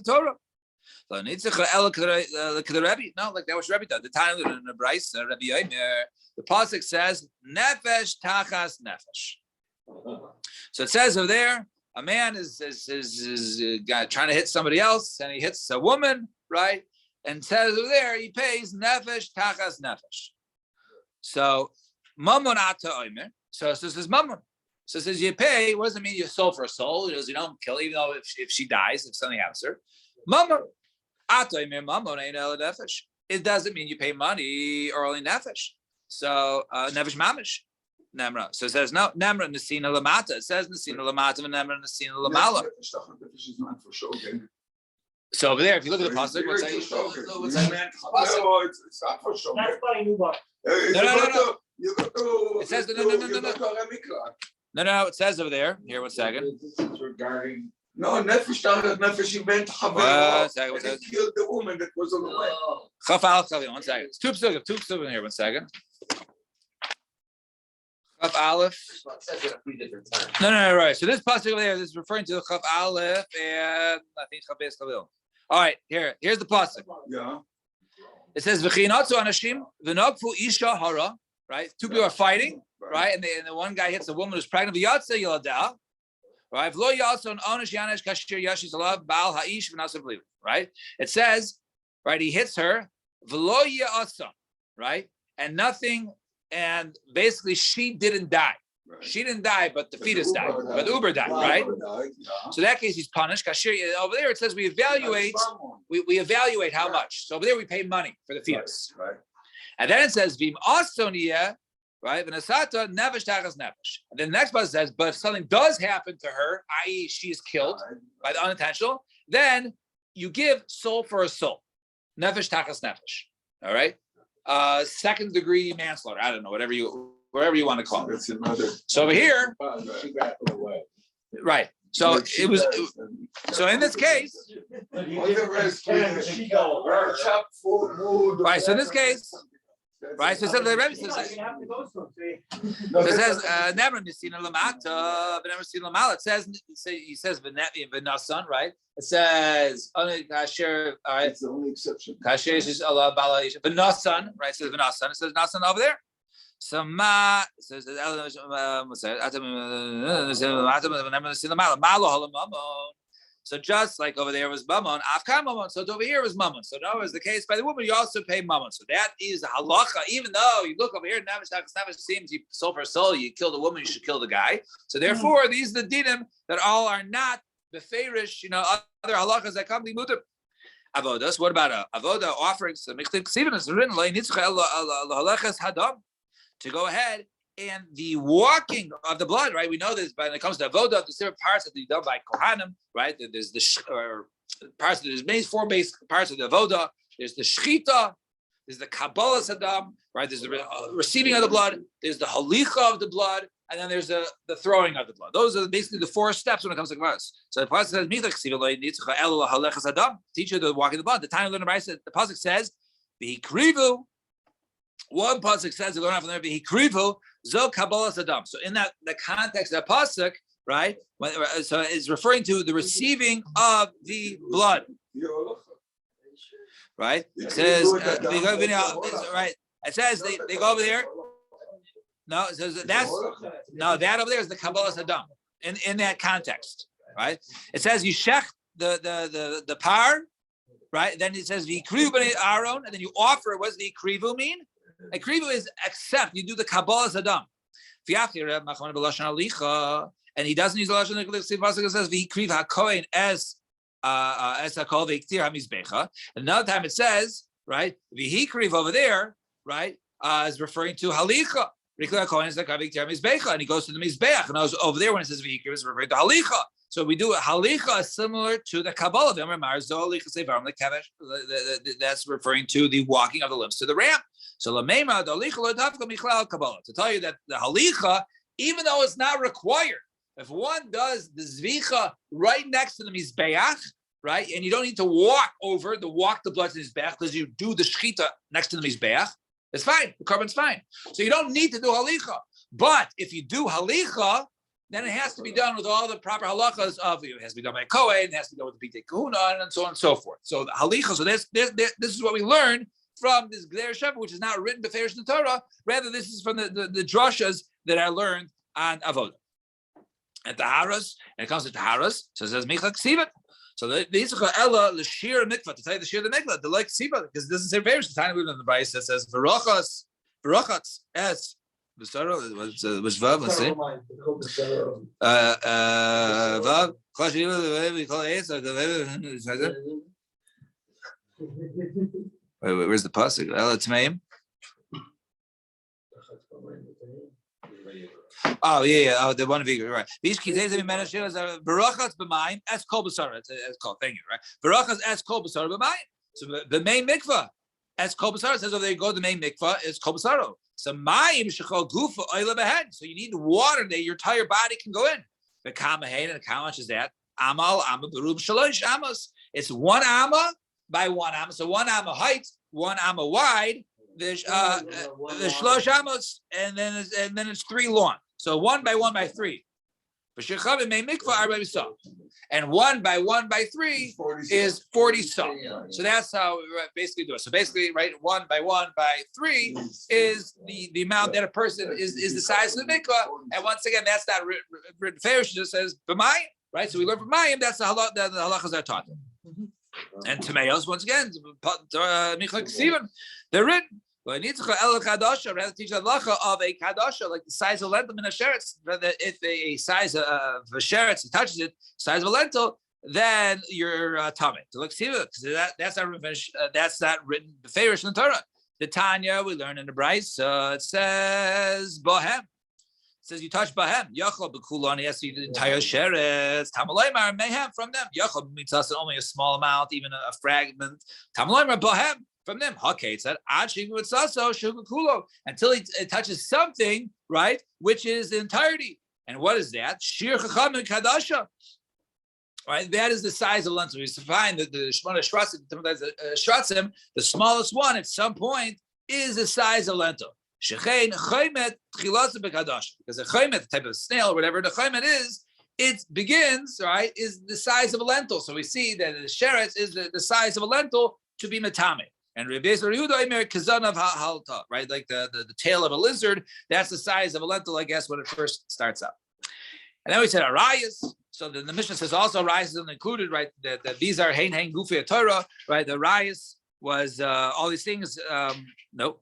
Torah. So no, like that was Rebbe done. The time in the Bryce, Rabbi Yomer, the pasuk says nefesh tachas nefesh. So it says over there, a man is trying to hit somebody else, and he hits a woman, right? And says over there he pays nefesh tachas nefesh. So Mammon ata oimer. So this is mammon. So it says you pay. What does it mean? You sold for a soul. It you don't kill, even though if she dies, if something happens to her. Mammon ata oimer mammon ain't el nefesh. It doesn't mean you pay money or only nefesh. So nefesh mamish. Nemra. So it says no. Nemra nesina lamata. It says nesina lamata and nemra nesina lamala. So over there, if you look at the pasuk, what's that? It's not for sure. That's why you bought. No. It says no. It says over there. Here, 1 second. This is regarding. No, nefesh tachas nefesh. He went and he killed the woman that was on the way. Chaf Aleph. 1 second. It's two psukim here. 1 second. Chaf Aleph. It says it a few different times. No. Right. So this pasuk over there, this is referring to the Chaf Aleph and I think Chaf Beis Chavil. All right. Here's the pasuk. Yeah. It says v'chinatzu anashim v'nagfu isha hara. Right. Two people are fighting. Right. And the one guy hits a woman who's pregnant. V'yatsa yilada. Right. V'lo yason onish yanesh kashir yashiz alav baal ha'ish v'nasa b'liv. Right. It says, right, he hits her. V'lo yasa. Right. And nothing. And basically, she didn't die. Right. She didn't die, but the fetus died. But Uber died, right? So in that case, he's punished. Kashir, over there, it says we evaluate how much. So over there, we pay money for the fetus. Right. And then it says, Vim Astonia, right? V'nasata nefesh tachas nefesh. And then the next part says, but if something does happen to her, i.e., she is killed by the unintentional, then you give soul for a soul. Nefesh tachas nefesh. All right? Second degree manslaughter. I don't know, whatever you want to call it. That's another. So over here, She got away. right. So it was. So in this case, Right. right. So in this case, right. So it says the Rebbe says. You have to go to him. So it says never seen lamata, but never seen lamala. It says he says v'nasan, right? It says only kasher. All right. It's the only exception. Kasher is Allah bala v'nasan, right? It says v'nasan. It says nasan over there. So ma says so just like over there was mammon, afkar mammon. So over here was mammon. So now is the case by the woman, you also pay mammon. So that is halacha. Even though you look over here, never seems you soul for soul, you kill the woman, you should kill the guy. So therefore, these are the dinim that all are not the fairish, other halachas that come to mutar. Avodas. What about avoda offerings? So is written to go ahead and the walking of the blood, right? We know this, but when it comes to avoda, there's different parts that are done by kohanim, right? There's the parts. There's four base parts of the avoda. There's the shechita, there's the kabbalah sadam, right? There's the receiving of the blood. There's the halicha of the blood, and then there's the throwing of the blood. Those are basically the four steps when it comes to Gemara. So the pasuk says, teach you the walking the blood. The time of the Brayso, the pasuk says, "V'hikrivu." One pasuk says, "They're going off from there." V'hikrivu zo kabbalah sadam. So in the context of the pasuk, right? So it's referring to the receiving of the blood. Right? It says, right. It says they go over there. No, it says that over there is the Kabbalah Saddam in that context, right? It says you shech the par, right? Then it says v'ikrivu b'nei Aaron, and then you offer. What does the ikrivu mean? Ikrivu is accept. You do the Kabbalah Saddam. And he doesn't use the lashon. It says v'ikriv hakohen es hakol v'iktir hamizbecha. Another time it says, right, v'hikriv over there, right, is referring to halicha. And he goes to the mizbeach. And over there when it says v'hikriv, it's referring to halicha. So we do halicha similar to the Kabbalah. That's referring to the walking of the limbs to the ramp. So to tell you that the halicha, even though it's not required, if one does the zvicha right next to the mizbeach, right, and you don't need to walk the blood to the mizbeach because you do the shechita next to the mizbeach, it's fine. The carbon's fine. So you don't need to do halicha. But if you do halicha, then it has to be done with all the proper halachas of it. It has to be done by Kohen, it has to be done with the B'tei Kahuna, and so on and so forth. So the halicha. So this is what we learn from this Geder Sheva, which is not written beferish in the Torah. Rather, this is from the drashas that I learned on avodah. At the Haras, and it comes to Haras, so it says Micha Ksiva. So the Yitzchak Ella l'shir mikvah, to tell you the shir the mikvah, the like Ksiva, because this is a very the time we in the Brayso that says Barachas es V'saro was vav. Let's see. Vav. We call it. Where's the pasuk? Ella Tmeim. Oh yeah. Oh, the one of you, right? These kids are barachas b'mayim es kol b'sara. It's called. Thank you. Right. Barachas es kol b'sara b'mayim. So the main mikvah es kol b'sara says over there. Go the main mikvah is kol b'sara. So mayim shechol gufa oila b'hen. So you need water that your entire body can go in. The kamahen and how much is that? Amal amma berub shalosh amos. It's 1 amma by 1 amma. So 1 amma height, 1 amma wide. The shlosh amos, and then it's 3 long. So 1 by 1 by 3. And 1 by 1 by 3 is 40 saw. So that's how we basically do it. So basically, right, 1 by 1 by 3 is the amount that a person is the size of the mikvah. And once again, that's not written fair. She just says b'mayim, right? So we learn from mayim. That's the halachas are taught. And Timeos, once again, they're written. But I need to rather teach the halacha of a kadasha, like the size of a lentil in a sheretz. If a size of a sheretz touches it, size of a lentil, then you're tummy. So look, see, that's not written. That's not written beferish in the Torah. The Tanya we learn in the Brayso. It says bohem. It says you touch bohem. Yachol b'kulon. Yes, the entire sheretz. Tamaloymar mehem from them. Yachol mitzas only a small amount, even a fragment. Tamaloymar bohem. From them, okay, it said until it touches something, right, which is the entirety. And what is that? Shir chacham kadasha, right? That is the size of lentil. We used to find that the shmona shratzim, the smallest one at some point, is the size of lentil. Shechein chaymet chilas bekadasha, because a chaymet, the type of snail, or whatever the chaymet is, it begins, right, is the size of a lentil. So we see that the sheretz is the size of a lentil to be metame. And Rabbi Yehuda Omer kazan of halta, right? Like the tail of a lizard, that's the size of a lentil, I guess, when it first starts up. And then we said arayas. So the Mishnah says also arayas is included, right? That these are hein gufi Torah, right? The arayas was all these things. Nope,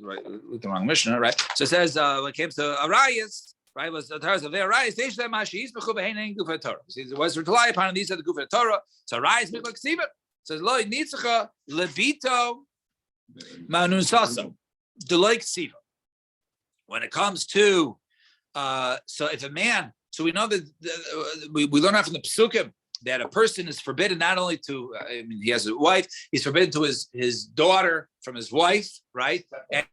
right, with the wrong Mishnah, right? So it says when it came to arayas, right, was the Torah of the arayas. They should have mashis b'chuv hein gufi Torah. It was to rely upon, and these are the gufi Torah. So arayas mikla ksiva. Says lo nitzacha levito manun saso deloik siva, when it comes to, so if a man, so we know that we learn out from the Psukim that a person is forbidden not only to, he has a wife, he's forbidden to his daughter from his wife, right? And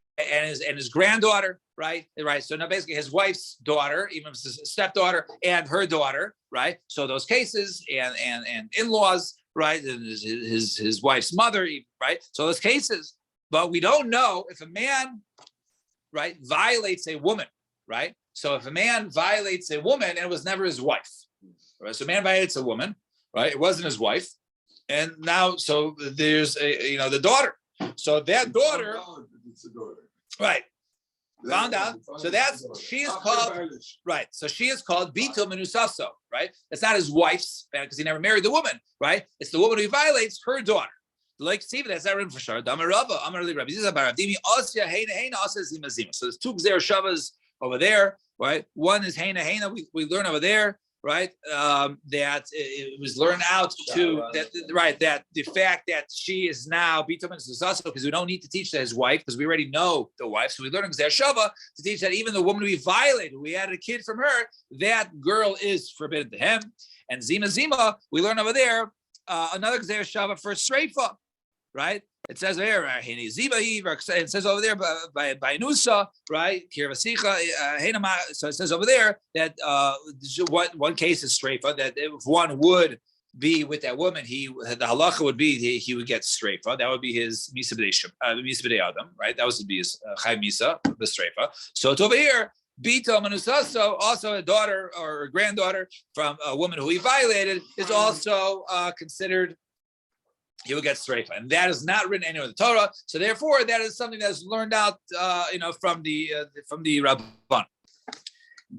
his granddaughter, right? Right. So now basically his wife's daughter, even if it's his stepdaughter, and her daughter, right? So those cases and in-laws, right? And his wife's mother, right? So those cases, but we don't know if a man, right, violates a woman, right? So if a man violates a woman and it was never his wife, right? So a man violates a woman, right? It wasn't his wife, and now so there's the daughter. So that daughter, It's a daughter. right? Found out. So she is called, right? So she is called Bito Menusaso, right? It's not his wife's because he never married the woman, right? It's the woman who violates her daughter. Like Stephen, that's not written for sure. Damarava, Amarli Rabbi Zizabaradimi, Osya, Heina, Osya, Zima, Zima. So there's two Gzer Shavas over there, right? One is Heina. We learn over there, right? That it was learned out to that, right? That the fact that she is now Bito Menusaso, because we don't need to teach that his wife, because we already know the wife. So we learn in Gzer Shava to teach that even the woman we violated, we had a kid from her, that girl is forbidden to him. And Zima, we learn over there another Gzer Shava for Sreifa. Right? It says there, it says over there by Nusa, right? So it says over there that one case is streifa, that if one would be with that woman, the halacha would be he would get streifa. That would be his misa b'dei adam, right? That would be his chai misa, the streifa. So it's over here. Bito Manusaso, also a daughter or a granddaughter from a woman who he violated, is also considered. He will get streifa, and that is not written anywhere in the Torah. So therefore, that is something that's learned out, from the Rabban.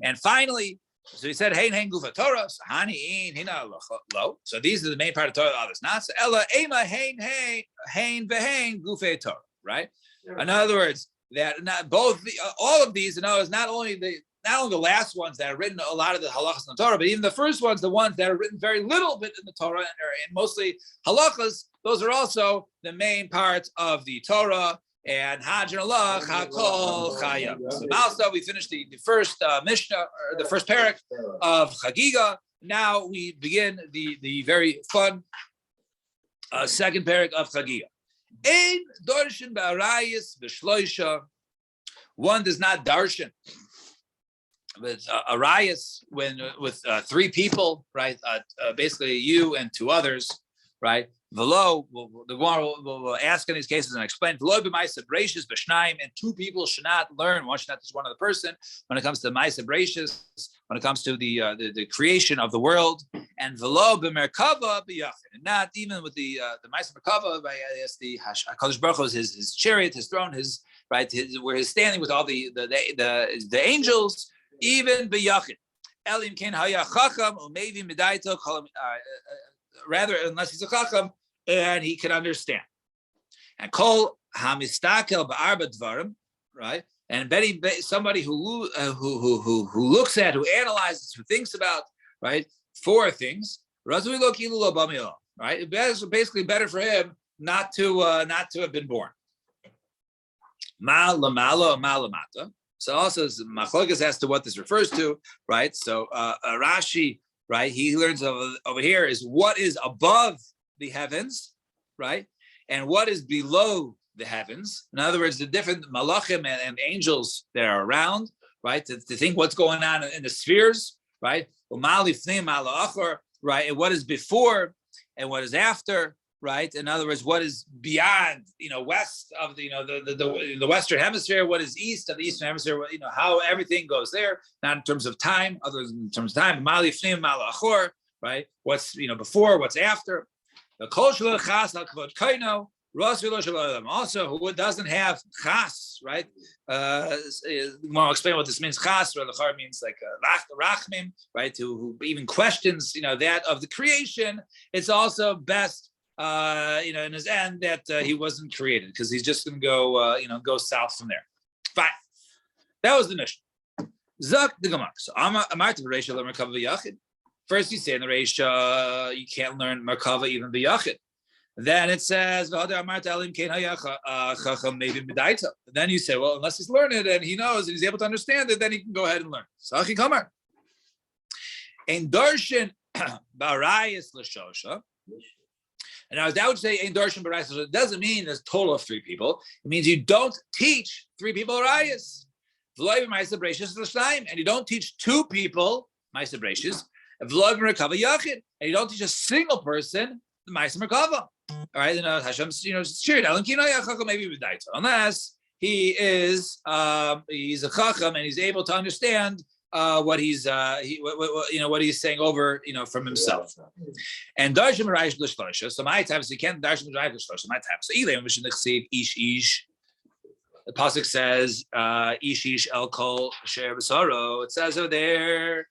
And finally, so he said, "Hein gufa Torah, hani hina lo." So these are the main part of Torah. Others not. So ella ema hein vehein gufe Torah. Right. In other words, that not both all of these. In other words, not only the last ones that are written a lot of the halachas in the Torah, but even the first ones, the ones that are written very little bit in the Torah and mostly halachas, those are also the main parts of the Torah. And Hajj and Allah, Hakol Chaya. So also we finished the first Mishnah, or the first parak of Chagiga. Now we begin the very fun second parak of Chagiga. Ein darshan ba'arayis b'shloisha. One does not darshan with arayis with three people, right? Basically you and two others, right? V'lo, the Gemara will ask in these cases and explain. V'lo b'ma'aseh bereishis b'shnaim, and two people should not learn. One should not teach one other person when it comes to ma'aseh bereishis, when it comes to the creation of the world. And v'lo b'merkava b'yachid, and not even with the ma'aseh merkava. The Hakadosh Baruch Hu is his chariot, his throne, where he's standing with all the angels, even b'yachid. Elim ken haya chacham u'mevi midaito kolam. Rather, unless he's a chacham and he can understand. And kol hamistakel ba'arba dvarim, right? And somebody who looks at, who analyzes, who thinks about, right, four things. Right? It's basically better for him not to have been born. Ma lamala, ma lamata. So also machlokas as to what this refers to, right? So Rashi, right, he learns over here is what is above the heavens, right, and what is below the heavens. In other words, the different malachim and angels that are around, right, to think what's going on in the spheres, right, right, and what is before and what is after, right. In other words, what is beyond, west of the Western Hemisphere, what is east of the Eastern Hemisphere, how everything goes there, not in terms of time, other than in terms of time, right, what's, before, what's after. Also, who doesn't have chas, right? I'll explain what this means. Chas, or lachar means like rachmim, right? Who even questions, that of the creation. It's also best, in his end that he wasn't created, because he's just going to go, go south from there. Fine. That was the mission. Zak the Gemara. So Amar to Reisha learn Merkava v'Yachid. First, you say in the Reisha you can't learn Merkava even v'Yachid. Then it says, then you say, well, unless he's learned and he knows and he's able to understand it, then he can go ahead and learn. Sachi Kamar. In Darshan Barayas Lashosha. And now that would say in Darshan Barayas Lashosha, it doesn't mean there's a total of 3 people. It means you don't teach 3 people Rayas. And you don't teach 2 people Ma'aser Bereishis. And you don't teach a single person the Ma'aser Merkava. All right, Hashem's, maybe unless he is he's a chacham and he's able to understand what he's what he's saying over from himself. And darshan b'rayis l'shlosha. So my time, so you can't darshan b'rayis l'shlosha. My time. So Elam we should see ish. The pasuk says ish el kol asher b'saro. It says over there.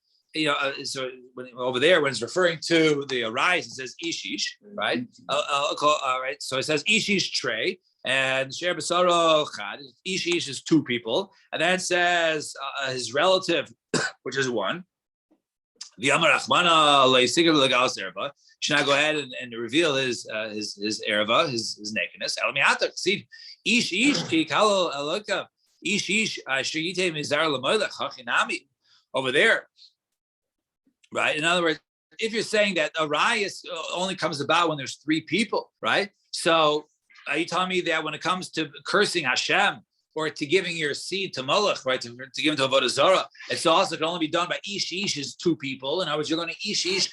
So over there, when it's referring to the arise, it says ishish, right? Right. So it says ishish trey, and share basaro chad. Ishish is 2 people, and then it says his relative, which is 1. The Amar Achmana leisiger legalas erva. Should not go ahead and reveal his erva, his nakedness. Elmiatak see ishish ki kalo eloka ishish shiyite mizar lamoylech hachinami over there. Right. In other words, if you're saying that a rayas only comes about when there's 3 people, right? So are you telling me that when it comes to cursing Hashem or to giving your seed to Molech, right, to give him to Avodah Zarah, it's also can only be done by ish is 2 people. In other words, you're going to ish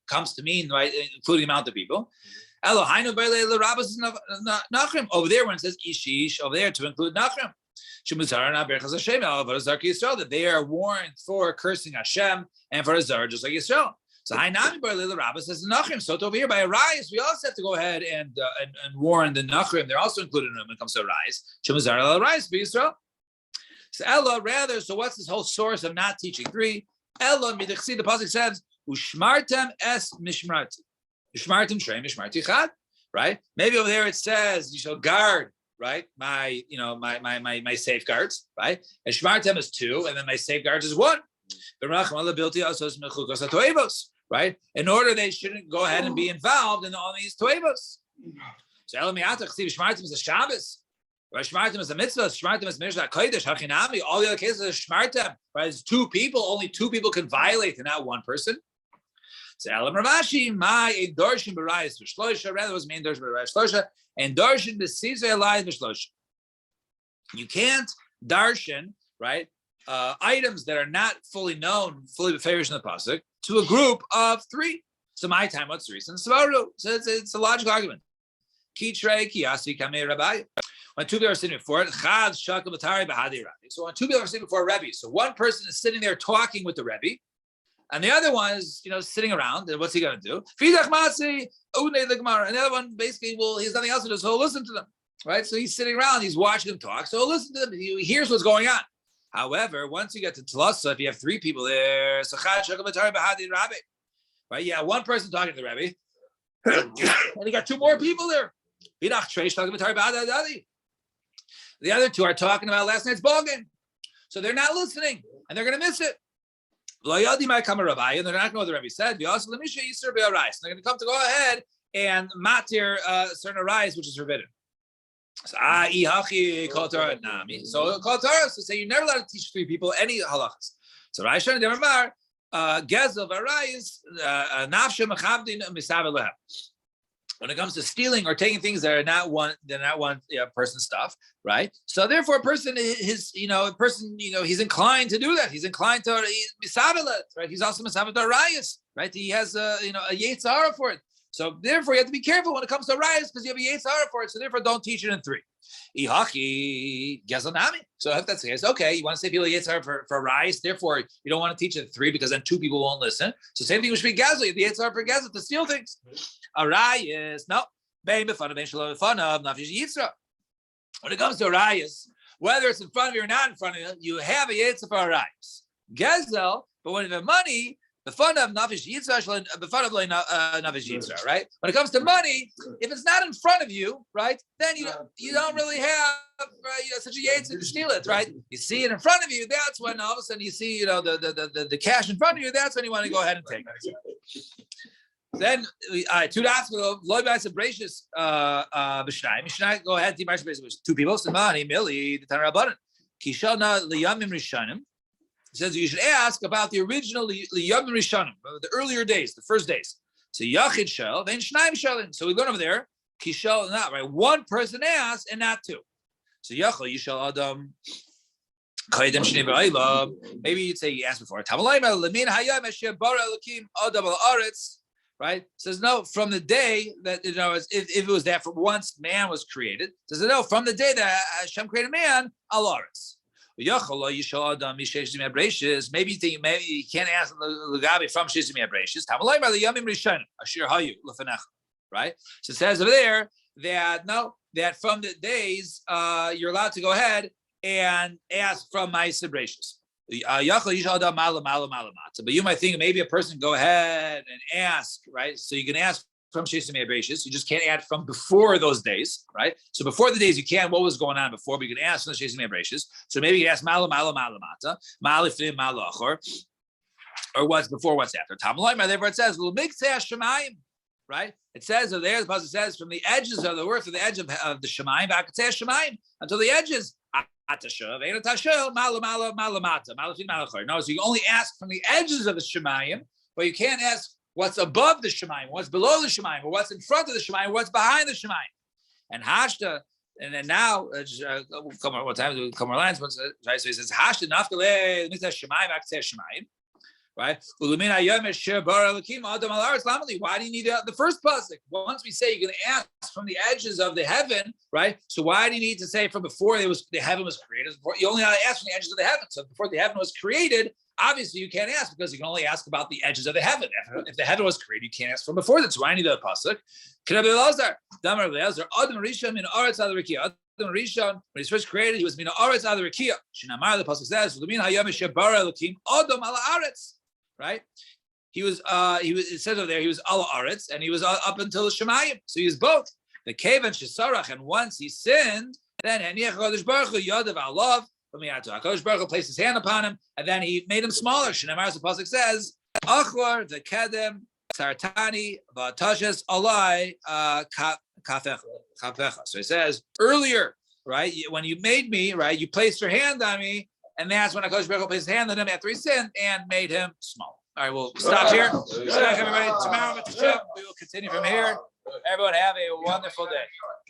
comes to mean, right, including the amount of people. Over there when it says ish over there to include Nachrim. That they are warned for cursing Hashem and for Azar, just like Yisrael. So Hainami Bar Leila Rabbah says Nachrim. So over here by Arise, we also have to go ahead and warn the Nachrim. They're also included when it comes to Arise. Shemazar al Arise for Yisrael. So Ella rather. So what's this whole source of not teaching 3? Ella midachsi. The pasuk says Ushmartem es mishmarti. Ushmartem shrei mishmarti chad. Right? Maybe over there it says you shall guard. Right, my safeguards, right, and shmartem is 2, and then my safeguards is 1. Right, in order they shouldn't go ahead and be involved in all these toevos. So elamiatach see shmartem is a Shabbos, right? Shmartem is a mitzvah. Shmartem is mishna kodesh hachinami. All the other cases is shmartem. Right, it's 2 people. Only 2 people can violate, and not 1 person. So Elam Ravashi, my a darshan b'rayis v'shlosha. Rather, it was main darshan b'rayis v'shlosha, and darshan b'sizay alayis v'shlosha. You can't darshan, right, items that are not fully known, fully beferish in the pasuk, to a group of 3. So my time, what's the reason? So it's a logical argument. Kitrei kiyasi kamei rabbi. When 2 people are sitting before it, chad shakal b'tari b'hadi rabbi. So when 2 people are sitting before a rebbe, so one person is sitting there talking with the rebbe, and the other one is, sitting around, and what's he going to do? And the other one basically, he has nothing else to do, so he'll listen to them, right? So he's sitting around, he's watching them talk, so he'll listen to them, he hears what's going on. However, once you get to Tlasa, if you have 3 people there, right? Yeah, one person talking to the Rebbe, and you got 2 more people there. The other 2 are talking about last night's ball game, so they're not listening, and they're going to miss it. And they're not going to know what the Rebbe said. They're going to come to go ahead and matir certain arise, which is forbidden. So Kol Torah to say you're never allowed to teach 3 people any halachas. So Raishan Demar Gezel Varayis Nafshe Machavdin Misav Lehem. When it comes to stealing or taking things that are not one person's stuff, right? So therefore, a person he's inclined to do that. He's inclined to misavelet, right? He's also misavelet arayis, right? He has a yetzer hara for it. So therefore, you have to be careful when it comes to arayis because you have a yetzer hara for it. So therefore, don't teach it in 3. Ihaki gezanami. So if that's the case, okay, you want to say people yetzer hara for arayis. Therefore, you don't want to teach it in 3 because then 2 people won't listen. So same thing with gazel. You have the yetzer hara for gazel to steal things. Arayis, no. When it comes to arayis, whether it's in front of you or not in front of you, you have a yetzer for arayis. Gezel, but when you have money, the fun of nafish yitzra, the fun of nafish yitzra, right? When it comes to money, if it's not in front of you, right, then you don't really have such a yetzer to steal it, right? You see it in front of you, that's when all of a sudden you see the cash in front of you. That's when you want to go ahead and take it. Then two dots go. Loy b'aisa bracious b'shnai. Mishnai go ahead. Two people. Simani Mili the Tanra Rabbanan. Kishana liyamim rishanim. It says you should ask about the original liyamim rishanim, the earlier days, the first days. So yachid shel, then shnaim shelin. So we learn over there. Kishal not right. One person asked and not two. So yachol yishal adam. Maybe you'd say you asked before. Right? Says no, from the day that if it was that from once man was created, says no, from the day that Hashem created man, al aretz. Maybe you think maybe you can't ask Lagabi from Shizim Yabrashis. Right? So it says over there that no, that from the days you're allowed to go ahead and ask from my Sabratius. But you might think maybe a person go ahead and ask, right? So you can ask from Shizim Yabrashis. You just can't add from before those days, right? So before the days you can, what was going on before? But you can ask from the Shizim Yabrashis. So maybe you ask Malamata, Malifim Malachor, or what's before, what's after. Therefore it says, right? It says over there, the passage says, from the edges of the earth, from the edge of the Shemaim, until the edges. No, so you can only ask from the edges of the Shemayim, but you can't ask what's above the Shemayim, what's below the Shemayim, or what's in front of the Shemayim, what's behind the Shemayim. And Hashta, and then now, what time do we come our lines? Right? So he says, Hashta nafkale, Shemayim, right? Why do you need the first pasuk? Once we say you're going to ask from the edges of the heaven, right? So why do you need to say from before the heaven was created? You only have to ask from the edges of the heaven. So before the heaven was created, obviously you can't ask because you can only ask about the edges of the heaven. If the heaven was created, you can't ask from before that. So why do I need the pasuk? When he's first created, he was mina aretz ad rekia. Shinamar, the pasuk says, right? He was. It says over there he was ala aretz, and he was up until the Shemayim. So he was both the kevan shesarach, and once he sinned, then Hakadosh Baruch Hu yadav alav. Hakadosh Baruch Hu placed his hand upon him, and then he made him smaller. Shinamar, the pasuk says, achor the kedem sartani v'tashes alai kafecha. So he says earlier, right? When you made me, right? You placed your hand on me. And that's when Hakadosh Baruch Hu placed his hand on him after he sinned and made him small. All right, we'll stop here. Good luck, everybody. Tomorrow, we will continue from here. Everyone have a wonderful day.